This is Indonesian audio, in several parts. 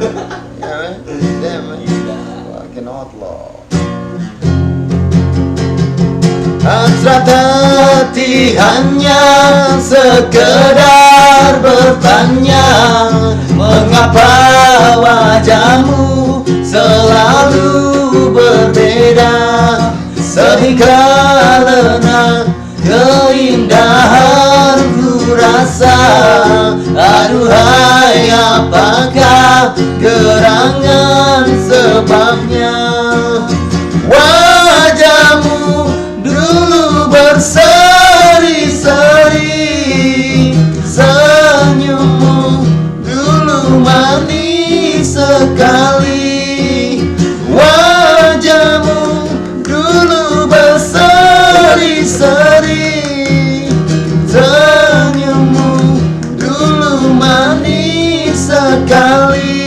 Ya, damn, I cannot lie. Hasrat hati hanya sekedar bertanya, mengapa wajahmu selalu berbeda? Sedih karena keindahan ku rasa. Aduhai, apakah gerangan sebabnya? Wajahmu dulu berseri-seri, senyummu dulu manis sekali. Wajahmu dulu berseri-seri, senyummu dulu manis sekali.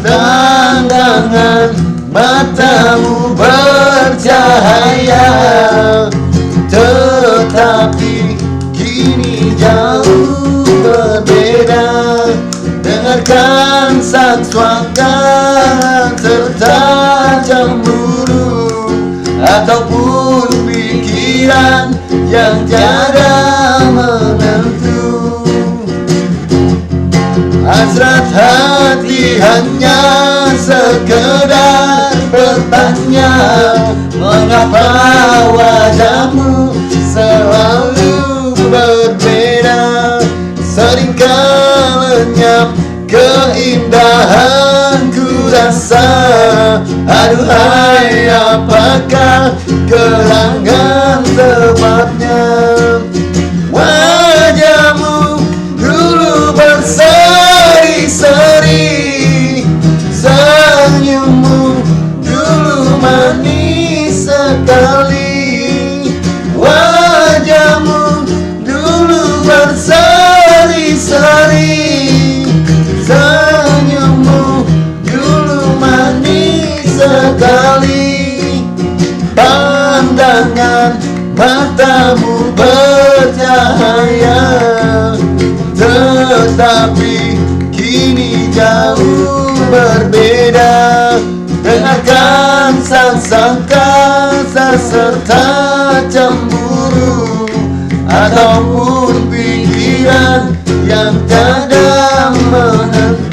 Pandangan matamu bercahaya, tetapi kini jauh berbeda. Dengarkan sang-suaka serta cemburu, ataupun pikiran yang tiada menentu. Hasrat hati hanya sekedar bertanya, mengapa wajahmu selalu berbeda? Seringkali lenyap keindahan ku rasa. Aduhai, apakah gerangan sebabnya? Wajahmu dulu berseri-seri, senyummu dulu manis sekali. Wajahmu dulu berseri-seri, senyummu dulu manis sekali. Pandangan matamu bercahaya, tetapi kini jauh berbeda. Dengarkan sang-sangka serta cemburu, ataupun pikiran yang tiada menentu.